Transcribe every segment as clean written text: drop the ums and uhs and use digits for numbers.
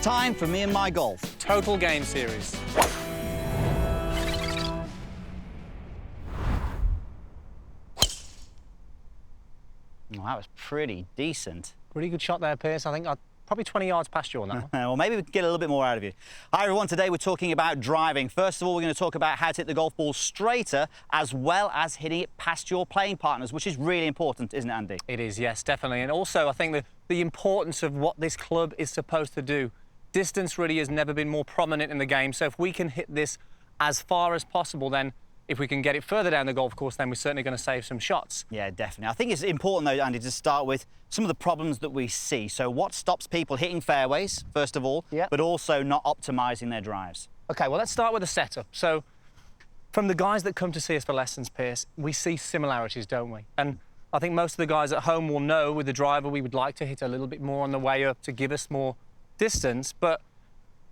time for Me and My Golf. Total game series. Well, that was pretty decent. Pretty good shot there, Piers. I think I'd probably 20 yards past you on that one. Well, maybe we can get a little bit more out of you. Hi, everyone. Today we're talking about driving. First of all, we're going to talk about how to hit the golf ball straighter, as well as hitting it past your playing partners, which is really important, isn't it, Andy? It is, yes, definitely. And also, I think the importance of what this club is supposed to do. Distance really has never been more prominent in the game. So if we can hit this as far as possible, then if we can get it further down the golf course, then we're certainly going to save some shots. Yeah, definitely. I think it's important, though, Andy, to start with some of the problems that we see. So what stops people hitting fairways, first of all, but also not optimising their drives? OK, well, let's start with the setup. So from the guys that come to see us for lessons, Piers, we see similarities, don't we? And I think most of the guys at home will know with the driver we would like to hit a little bit more on the way up to give us more distance. But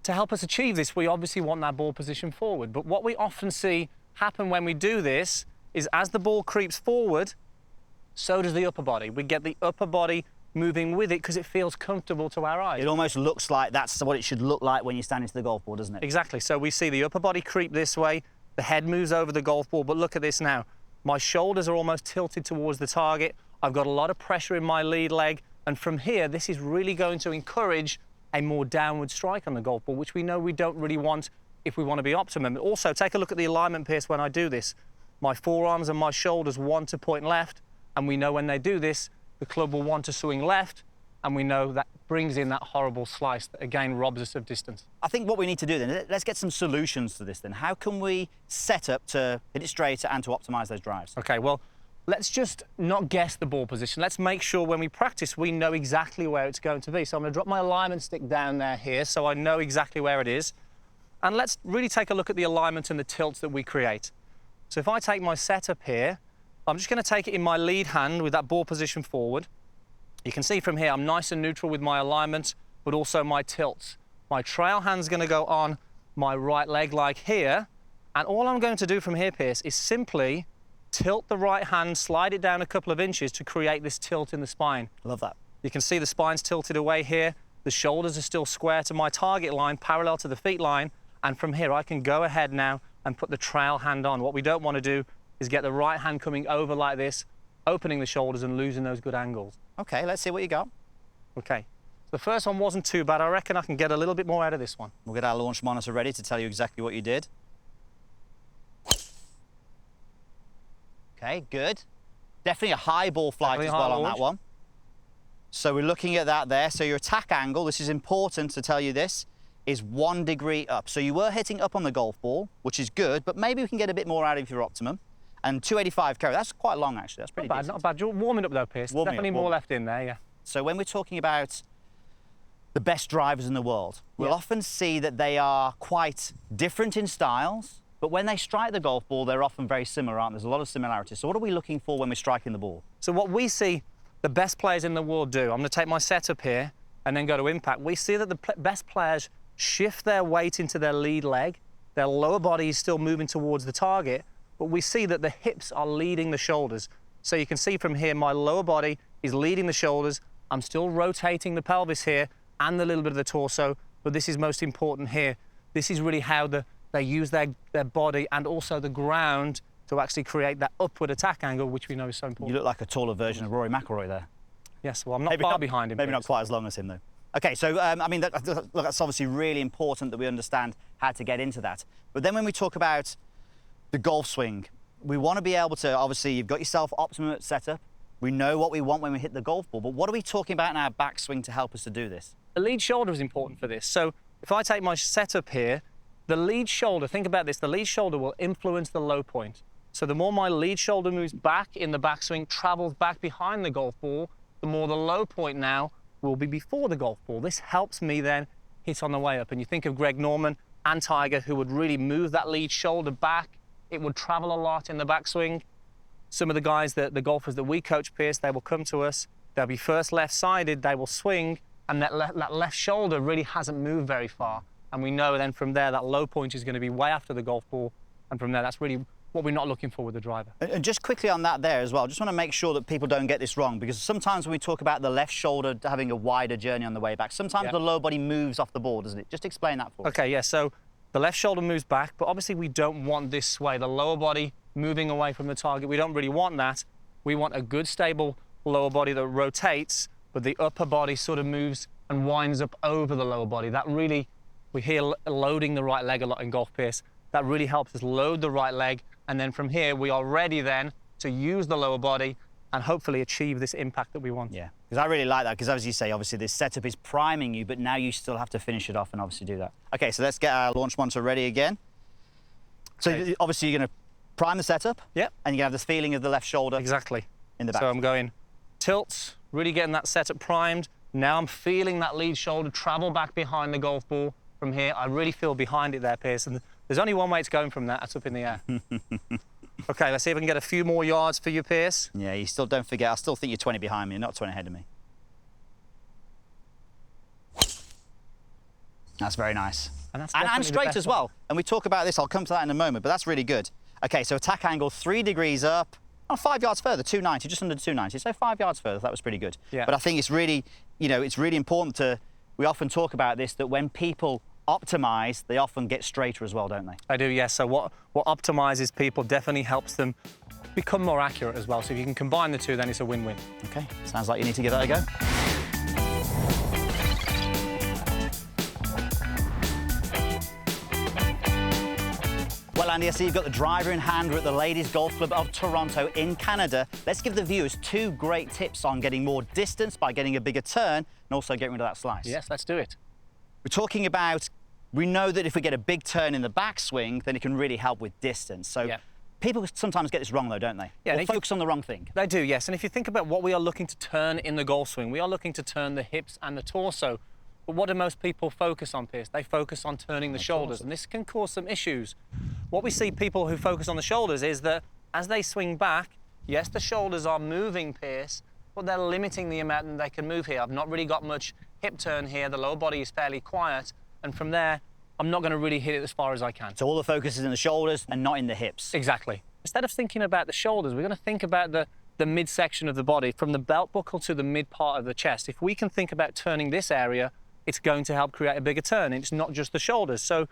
to help us achieve this, we obviously want that ball position forward. But what we often see happen when we do this is as the ball creeps forward, so does the upper body. We get the upper body moving with it because it feels comfortable to our eyes. It almost looks like that's what it should look like when you're standing to the golf ball, doesn't it? Exactly. So we see the upper body creep this way, the head moves over the golf ball, but look at this now. My shoulders are almost tilted towards the target. I've got a lot of pressure in my lead leg, and from here, this is really going to encourage a more downward strike on the golf ball, which we know we don't really want if we want to be optimum. Also, take a look at the alignment, Piers, when I do this. My forearms and my shoulders want to point left, and we know when they do this, the club will want to swing left, and we know that brings in that horrible slice that, again, robs us of distance. I think what we need to do then, let's get some solutions to this then. How can we set up to hit it straighter and to optimise those drives? OK, well, let's just not guess the ball position. Let's make sure when we practice, we know exactly where it's going to be. So I'm going to drop my alignment stick down there here so I know exactly where it is. And let's really take a look at the alignment and the tilts that we create. So if I take my setup here, I'm just going to take it in my lead hand with that ball position forward. You can see from here, I'm nice and neutral with my alignment, but also my tilts. My trail hand's going to go on my right leg like here. And all I'm going to do from here, Piers, is simply tilt the right hand, slide it down a couple of inches to create this tilt in the spine. Love that. You can see the spine's tilted away here. The shoulders are still square to my target line, parallel to the feet line. And from here, I can go ahead now and put the trail hand on. What we don't want to do is get the right hand coming over like this, opening the shoulders and losing those good angles. OK, let's see what you got. OK. The first one wasn't too bad. I reckon I can get a little bit more out of this one. We'll get our launch monitor ready to tell you exactly what you did. OK, good. Definitely a high ball flight as well on that one. So we're looking at that there. So your attack angle, this is important to tell you this, is 1 degree up. So you were hitting up on the golf ball, which is good, but maybe we can get a bit more out of your optimum. And 285 carry, that's quite long, actually. That's pretty decent. Not bad. You're warming up, though, Piers. Definitely more left in there, yeah. So when we're talking about the best drivers in the world, we'll often see that they are quite different in styles, but when they strike the golf ball, they're often very similar, aren't there? There's a lot of similarities. So what are we looking for when we're striking the ball? So what we see the best players in the world do, I'm going to take my setup here and then go to impact. We see that the best players shift their weight into their lead leg. Their lower body is still moving towards the target, but we see that the hips are leading the shoulders. So you can see from here, my lower body is leading the shoulders. I'm still rotating the pelvis here and a little bit of the torso, but this is most important here. This is really how they use their body and also the ground to actually create that upward attack angle, which we know is so important. You look like a taller version of Rory McIlroy there. Yes, well, I'm not far behind him. Maybe not quite as long as him, though. OK, so, I mean, that's obviously really important that we understand how to get into that. But then when we talk about the golf swing, we want to be able to, obviously, you've got yourself optimum setup. We know what we want when we hit the golf ball, but what are we talking about in our backswing to help us to do this? The lead shoulder is important for this. So if I take my setup here, the lead shoulder, think about this, the lead shoulder will influence the low point. So the more my lead shoulder moves back in the backswing, travels back behind the golf ball, the more the low point now will be before the golf ball. This helps me then hit on the way up. And you think of Greg Norman and Tiger, who would really move that lead shoulder back. It would travel a lot in the backswing. Some of the guys, the golfers that we coach, Piers, they will come to us. They'll be first left-sided, they will swing, and that left shoulder really hasn't moved very far. And we know then from there that low point is going to be way after the golf ball. And from there, that's really what we're not looking for with the driver. And just quickly on that there as well, just want to make sure that people don't get this wrong, because sometimes when we talk about the left shoulder having a wider journey on the way back, sometimes the lower body moves off the ball, doesn't it? Just explain that for us. Okay, yeah, so the left shoulder moves back, but obviously we don't want this sway, the lower body moving away from the target. We don't really want that. We want a good, stable lower body that rotates, but the upper body sort of moves and winds up over the lower body. That really, we hear loading the right leg a lot in golf, Piers. That really helps us load the right leg, and then from here we are ready then to use the lower body and hopefully achieve this impact that we want. Yeah, because I really like that, because as you say, obviously this setup is priming you, but now you still have to finish it off and obviously do that. Okay, so let's get our launch monitor ready again. So obviously you're going to prime the setup, yep, and you're going to have this feeling of the left shoulder exactly in the back. So I'm going tilts, really getting that setup primed. Now I'm feeling that lead shoulder travel back behind the golf ball from here. I really feel behind it there, Piers, and there's only one way it's going from that. That's up in the air. Okay, let's see if I can get a few more yards for you, Piers. Yeah, you still don't forget, I still think you're 20 behind me, not 20 ahead of me. That's very nice. And straight as well. And we talk about this, I'll come to that in a moment, but that's really good. Okay, so attack angle 3 degrees up, 5 yards further, 290, just under 290. So 5 yards further, that was pretty good. Yeah. But I think it's really, you know, it's really important to, we often talk about this, that when people optimize, they often get straighter as well, don't they? I do, yes. So what optimizes people definitely helps them become more accurate as well. So if you can combine the two, then it's a win-win. Okay, sounds like you need to give that a go. Well, Andy, I see you've got the driver in hand. We're at the Ladies Golf Club of Toronto in Canada. Let's give the viewers 2 great tips on getting more distance by getting a bigger turn and also getting rid of that slice. Yes, let's do it. We're talking about, we know that if we get a big turn in the backswing, then it can really help with distance. So people sometimes get this wrong though, don't they? Yeah, or focus on the wrong thing. They do, yes. And if you think about what we are looking to turn in the golf swing, we are looking to turn the hips and the torso. But what do most people focus on, Piers? They focus on turning the shoulders, and this can cause some issues. What we see people who focus on the shoulders is that as they swing back, yes, the shoulders are moving, Piers, but they're limiting the amount that they can move here. I've not really got much hip turn here. The lower body is fairly quiet, and from there, I'm not going to really hit it as far as I can. So all the focus is in the shoulders and not in the hips. Exactly. Instead of thinking about the shoulders, we're going to think about the midsection of the body, from the belt buckle to the mid part of the chest. If we can think about turning this area, it's going to help create a bigger turn. It's not just the shoulders. So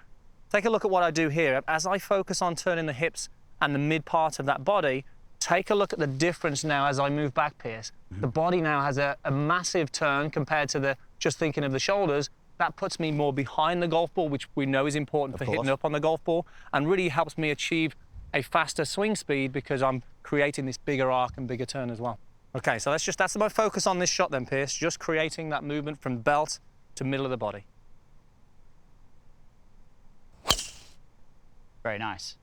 take a look at what I do here. As I focus on turning the hips and the mid part of that body, take a look at the difference now as I move back, Piers. The body now has a massive turn compared to just thinking of the shoulders. That puts me more behind the golf ball, which we know is important for hitting up on the golf ball, and really helps me achieve a faster swing speed because I'm creating this bigger arc and bigger turn as well. Okay, so that's my focus on this shot then, Piers, just creating that movement from belt to middle of the body. Very nice.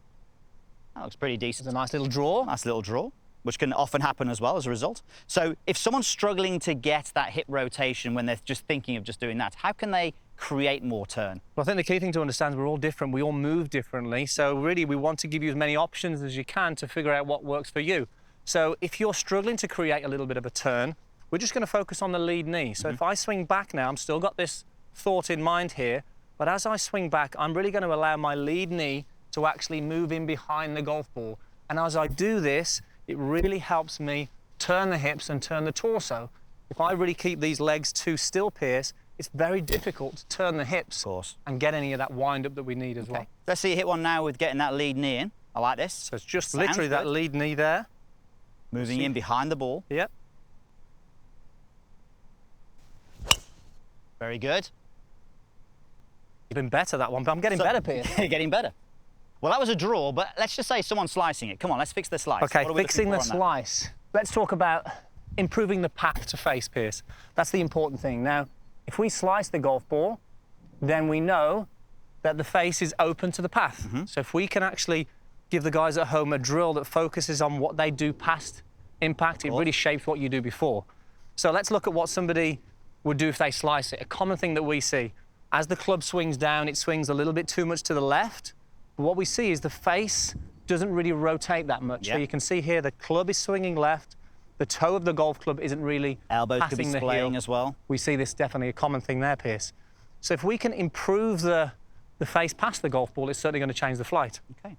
That looks pretty decent. It's a nice little draw. Nice little draw, which can often happen as well as a result. So if someone's struggling to get that hip rotation when they're just thinking of just doing that, how can they create more turn? Well, I think the key thing to understand is we're all different. We all move differently. So really, we want to give you as many options as you can to figure out what works for you. So if you're struggling to create a little bit of a turn, we're just going to focus on the lead knee. So if I swing back now, I'm still got this thought in mind here, but as I swing back, I'm really going to allow my lead knee to actually move in behind the golf ball. And as I do this, it really helps me turn the hips and turn the torso. If I really keep these legs too still, Piers, it's very difficult to turn the hips and get any of that wind up that we need as well. Let's see you hit one now with getting that lead knee in. I like this. So it's just literally that lead knee there. Moving in behind the ball. Yep. Very good. You've been better, that one, but I'm getting better, Piers. You're getting better. Well, that was a draw, but let's just say someone's slicing it. Come on, let's fix the slice. Okay, fixing the slice. Let's talk about improving the path to face, Piers. That's the important thing. Now, if we slice the golf ball, then we know that the face is open to the path. So if we can actually give the guys at home a drill that focuses on what they do past impact, it really shapes what you do before. So let's look at what somebody would do if they slice it. A common thing that we see, as the club swings down, it swings a little bit too much to the left. But what we see is the face doesn't really rotate that much. So you can see here the club is swinging left, the toe of the golf club isn't really elbows could be splaying as well. We see this definitely a common thing there, Piers. So if we can improve the face past the golf ball, it's certainly going to change the flight. Okay.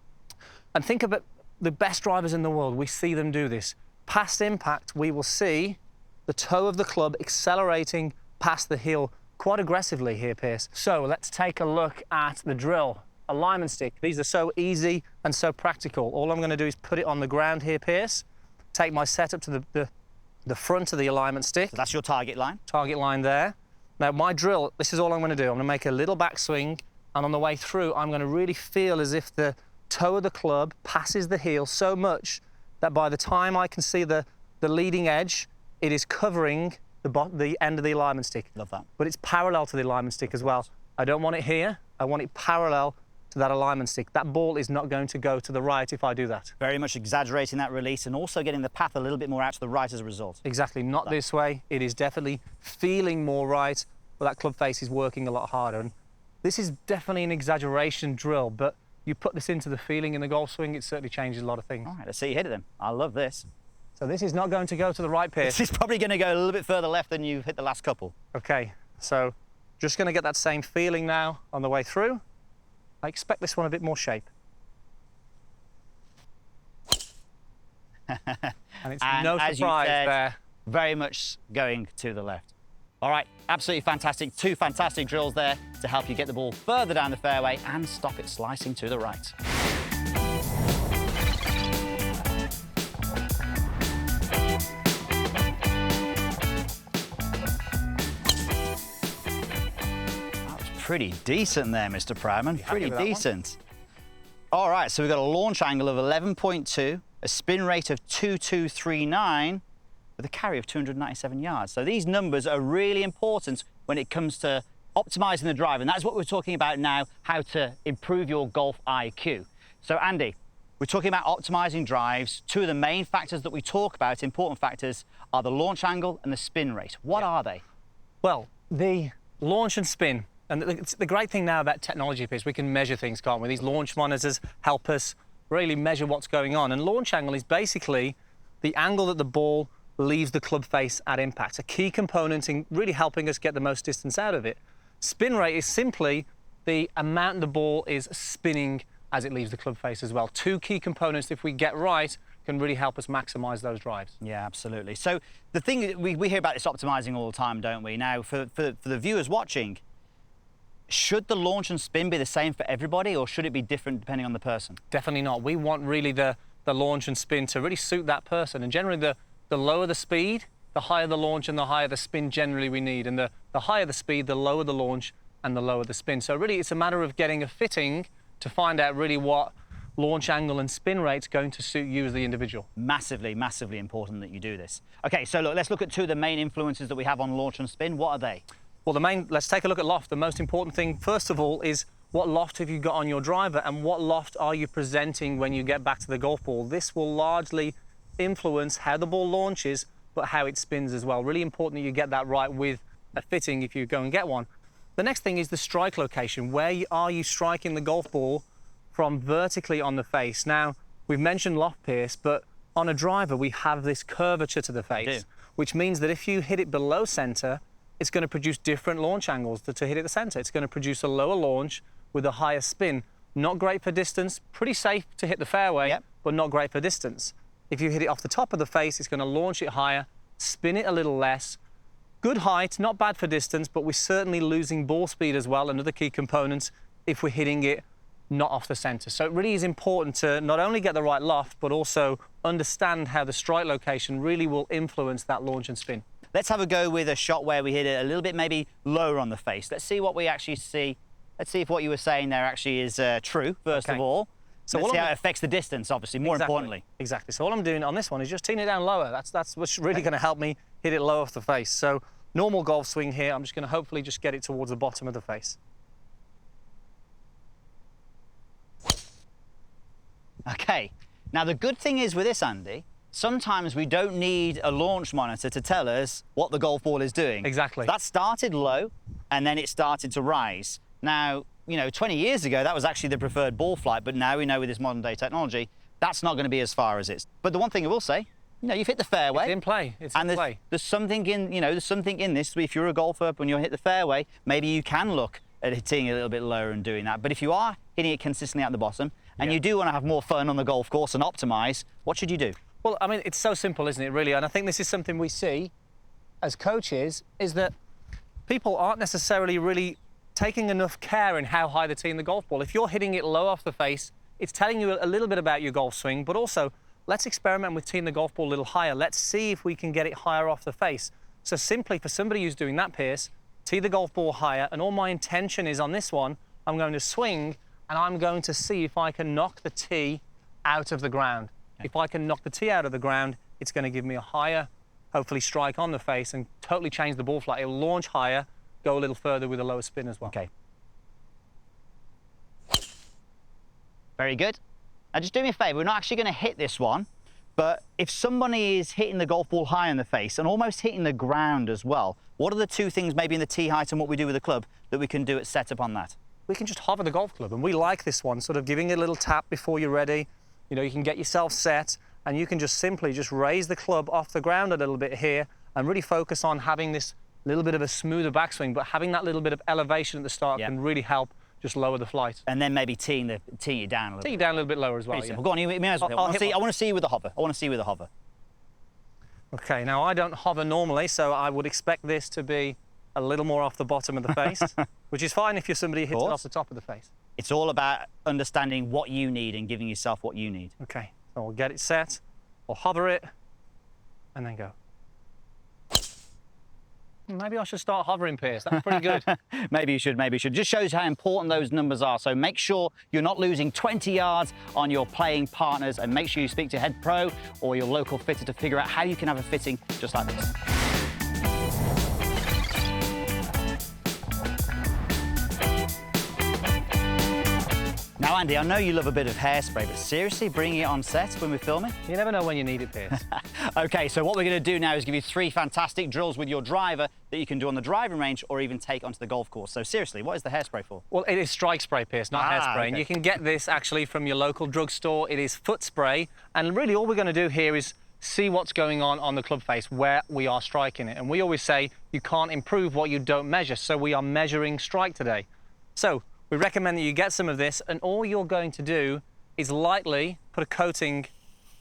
And think about the best drivers in the world, we see them do this. Past impact, we will see the toe of the club accelerating past the heel quite aggressively here, Piers. So let's take a look at the drill. Alignment stick. These are so easy and so practical. All I'm going to do is put it on the ground here, Piers. Take my setup to the front of the alignment stick. So that's your target line? Target line there. Now, my drill, this is all I'm going to do. I'm going to make a little backswing, and on the way through, I'm going to really feel as if the toe of the club passes the heel so much that by the time I can see the leading edge, it is covering the end of the alignment stick. Love that. But it's parallel to the alignment stick as well. I don't want it here. I want it parallel to that alignment stick. That ball is not going to go to the right if I do that. Very much exaggerating that release and also getting the path a little bit more out to the right as a result. Exactly, not this way. It is definitely feeling more right, but that club face is working a lot harder. And this is definitely an exaggeration drill, but you put this into the feeling in the golf swing, it certainly changes a lot of things. All right, let's see you hit it then. I love this. So this is not going to go to the right, Piers. This is probably going to go a little bit further left than you've hit the last couple. Okay, so just going to get that same feeling now on the way through. I expect this one a bit more shape. And it's no surprise there. Very much going to the left. All right, absolutely fantastic. Two fantastic drills there to help you get the ball further down the fairway and stop it slicing to the right. Pretty decent there, Mr. Proudman. Pretty decent. All right, so we've got a launch angle of 11.2, a spin rate of 2239, with a carry of 297 yards. So these numbers are really important when it comes to optimizing the drive, and that's what we're talking about now, how to improve your golf IQ. So Andy, we're talking about optimizing drives. Two of the main factors that we talk about, important factors, are the launch angle and the spin rate. What are they? Well, the launch and spin. And the great thing now about technology is we can measure things, can't we? These launch monitors help us really measure what's going on. And launch angle is basically the angle that the ball leaves the club face at impact, a key component in really helping us get the most distance out of it. Spin rate is simply the amount the ball is spinning as it leaves the club face as well. Two key components, if we get right, can really help us maximize those drives. Yeah, absolutely. So the thing, we hear about this optimizing all the time, don't we? Now, for the viewers watching, should the launch and spin be the same for everybody, or should it be different depending on the person? Definitely not. We want really the launch and spin to really suit that person. And generally, the lower the speed, the higher the launch and the higher the spin generally we need. And the higher the speed, the lower the launch and the lower the spin. So really, it's a matter of getting a fitting to find out really what launch angle and spin rate's going to suit you as the individual. Massively, massively important that you do this. Okay, so look, let's look at two of the main influences that we have on launch and spin. What are they? Well, let's take a look at loft. The most important thing, first of all, is what loft have you got on your driver and what loft are you presenting when you get back to the golf ball? This will largely influence how the ball launches, but how it spins as well. Really important that you get that right with a fitting if you go and get one. The next thing is the strike location. Where are you striking the golf ball from vertically on the face? Now, we've mentioned loft, Piers, but on a driver, we have this curvature to the face, which means that if you hit it below center, it's going to produce different launch angles to hit at the center. It's going to produce a lower launch with a higher spin. Not great for distance, pretty safe to hit the fairway, but not great for distance. If you hit it off the top of the face, it's going to launch it higher, spin it a little less. Good height, not bad for distance, but we're certainly losing ball speed as well, another key component, if we're hitting it not off the center. So it really is important to not only get the right loft, but also understand how the strike location really will influence that launch and spin. Let's have a go with a shot where we hit it a little bit maybe lower on the face. Let's see what we actually see. Let's see if what you were saying there actually is true, first of all. So let's see how it affects the distance, obviously, more importantly. Exactly. So all I'm doing on this one is just teeing it down lower. That's what's really going to help me hit it low off the face. So normal golf swing here, I'm just going to hopefully just get it towards the bottom of the face. Okay. Now, the good thing is with this, Andy, sometimes we don't need a launch monitor to tell us what the golf ball is doing. Exactly. That started low, and then it started to rise. Now, you know, 20 years ago, that was actually the preferred ball flight, but now we know with this modern day technology, that's not going to be as far as it's. But the one thing I will say, you know, you've hit the fairway. It's in play. It's in play. There's something in, you know, there's something in this. If you're a golfer, when you hit the fairway, maybe you can look at hitting it a little bit lower and doing that. But if you are hitting it consistently at the bottom and you do want to have more fun on the golf course and optimize, what should you do? Well, I mean, it's so simple, isn't it, really? And I think this is something we see as coaches, is that people aren't necessarily really taking enough care in how high they're teeing the golf ball. If you're hitting it low off the face, it's telling you a little bit about your golf swing, but also let's experiment with teeing the golf ball a little higher. Let's see if we can get it higher off the face. So simply for somebody who's doing that, Piers, tee the golf ball higher, and all my intention is on this one, I'm going to swing and I'm going to see if I can knock the tee out of the ground. Okay. If I can knock the tee out of the ground, it's going to give me a higher, hopefully, strike on the face and totally change the ball flight. It'll launch higher, go a little further with a lower spin as well. Okay. Very good. Now just do me a favour, we're not actually going to hit this one, but if somebody is hitting the golf ball high in the face and almost hitting the ground as well, what are the two things maybe in the tee height and what we do with the club that we can do at setup on that? We can just hover the golf club, and we like this one, sort of giving it a little tap before you're ready. You know, you can get yourself set and you can just simply just raise the club off the ground a little bit here and really focus on having this little bit of a smoother backswing, but having that little bit of elevation at the start can really help just lower the flight. And then maybe teeing it down a little bit. Tee down a little bit lower as well. Yeah. Well, go on, you may as well. I want to see you with the hover. I want to see you with the hover. Okay, now I don't hover normally, so I would expect this to be a little more off the bottom of the face, which is fine if you're somebody who hits it off the top of the face. It's all about understanding what you need and giving yourself what you need. Okay, so we'll get it set, we'll hover it, and then go. Maybe I should start hovering, Piers. That's pretty good. Maybe you should, maybe you should. Just shows how important those numbers are. So make sure you're not losing 20 yards on your playing partners, and make sure you speak to head pro or your local fitter to figure out how you can have a fitting just like this. Now, Andy, I know you love a bit of hairspray, but seriously, bringing it on set when we're filming? You never know when you need it, Piers. OK, so what we're going to do now is give you 3 fantastic drills with your driver that you can do on the driving range or even take onto the golf course. So seriously, what is the hairspray for? Well, it is strike spray, Piers, not hairspray. Okay. And you can get this actually from your local drugstore. It is foot spray. And really all we're going to do here is see what's going on the club face, where we are striking it. And we always say you can't improve what you don't measure. So we are measuring strike today. So we recommend that you get some of this, and all you're going to do is lightly put a coating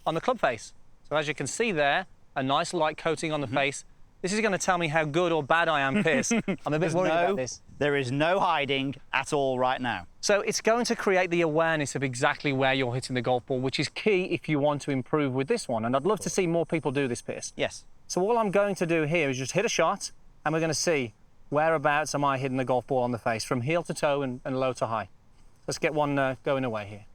on the club face. So as you can see there, a nice light coating on the face. This is going to tell me how good or bad I am, Piers. I'm a bit worried about this. There is no hiding at all right now. So it's going to create the awareness of exactly where you're hitting the golf ball, which is key if you want to improve with this one. And I'd love to see more people do this, Piers. Yes. So all I'm going to do here is just hit a shot, and we're going to see whereabouts am I hitting the golf ball on the face, from heel to toe and low to high. Let's get one going away here.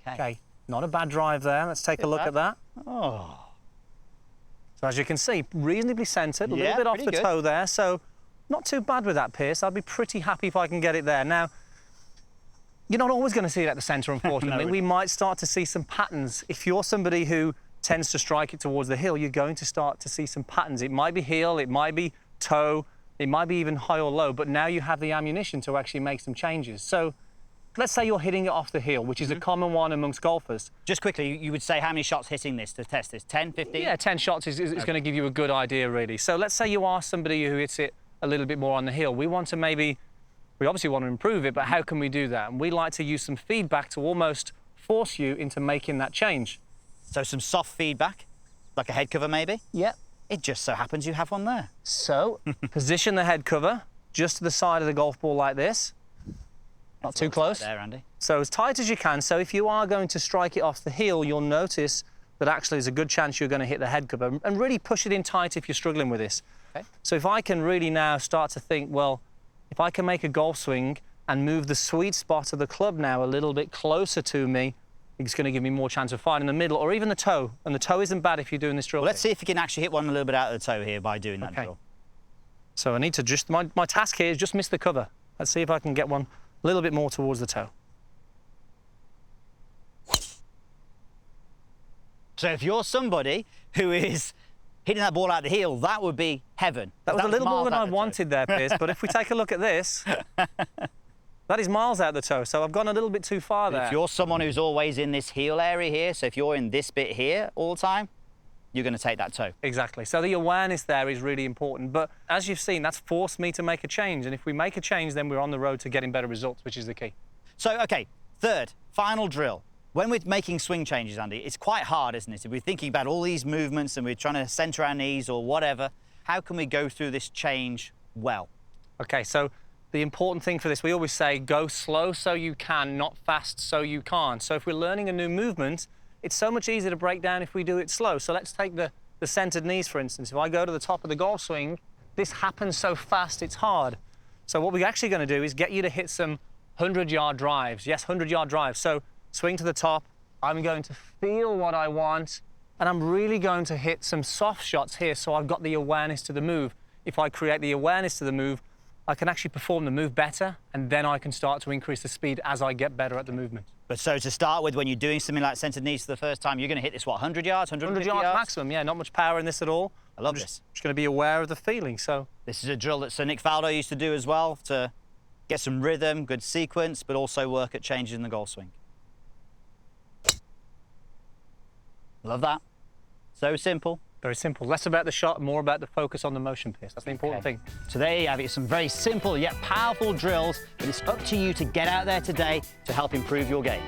Okay, not a bad drive there. Let's take a look at that. Oh. So as you can see, reasonably centred, a little bit off the toe there, so not too bad with that, Piers. I'd be pretty happy if I can get it there. Now, you're not always going to see it at the centre, unfortunately. No. We might start to see some patterns. If you're somebody who tends to strike it towards the heel, you're going to start to see some patterns. It might be heel, it might be toe, it might be even high or low, but now you have the ammunition to actually make some changes. So let's say you're hitting it off the heel, which is a common one amongst golfers. Just quickly, you would say how many shots hitting this to test this? 10, 15? Yeah, 10 shots is going to give you a good idea, really. So let's say you are somebody who hits it a little bit more on the heel. We obviously want to improve it, but how can we do that? And we like to use some feedback to almost force you into making that change. So some soft feedback, like a head cover maybe? Yep. It just so happens you have one there. So position the head cover just to the side of the golf ball like this. Not too close. There, Andy. So as tight as you can. So if you are going to strike it off the heel, you'll notice that actually there's a good chance you're going to hit the head cover, and really push it in tight if you're struggling with this. Okay. So if I can really now start to think, well, if I can make a golf swing and move the sweet spot of the club now a little bit closer to me, it's going to give me more chance of finding the middle or even the toe. And the toe isn't bad if you're doing this drill. Well, let's see if you can actually hit one a little bit out of the toe here by doing that drill. So I need to just, my task here is just miss the cover. Let's see if I can get one a little bit more towards the toe. So if you're somebody who is hitting that ball out the heel, that would be heaven. That was a little more than I wanted there, Piers, but if we take a look at this, that is miles out the toe, so I've gone a little bit too far there. If you're someone who's always in this heel area here, so if you're in this bit here all the time, you're going to take that toe. Exactly. So the awareness there is really important. But as you've seen, that's forced me to make a change. And if we make a change, then we're on the road to getting better results, which is the key. So, okay, third, final drill. When we're making swing changes, Andy, it's quite hard, isn't it? If we're thinking about all these movements and we're trying to center our knees or whatever, how can we go through this change well? Okay, so the important thing for this, we always say, go slow so you can, not fast so you can't. So if we're learning a new movement, it's so much easier to break down if we do it slow. So let's take the centered knees, for instance. If I go to the top of the golf swing, this happens so fast, it's hard. So what we're actually going to do is get you to hit some 100-yard drives. Yes, 100-yard drives. So swing to the top. I'm going to feel what I want, and I'm really going to hit some soft shots here so I've got the awareness to the move. If I create the awareness to the move, I can actually perform the move better, and then I can start to increase the speed as I get better at the movement. But so to start with, when you're doing something like centered knees for the first time, you're going to hit this, what, 100 yards, 150 100 yards yards? maximum, yeah, not much power in this at all. I love this. Just going to be aware of the feeling, so. This is a drill that Sir Nick Faldo used to do as well to get some rhythm, good sequence, but also work at changes in the golf swing. Love that. So simple. Very simple. Less about the shot, more about the focus on the motion, Piers. That's the important thing. So there you have it. Some very simple yet powerful drills, but it's up to you to get out there today to help improve your game.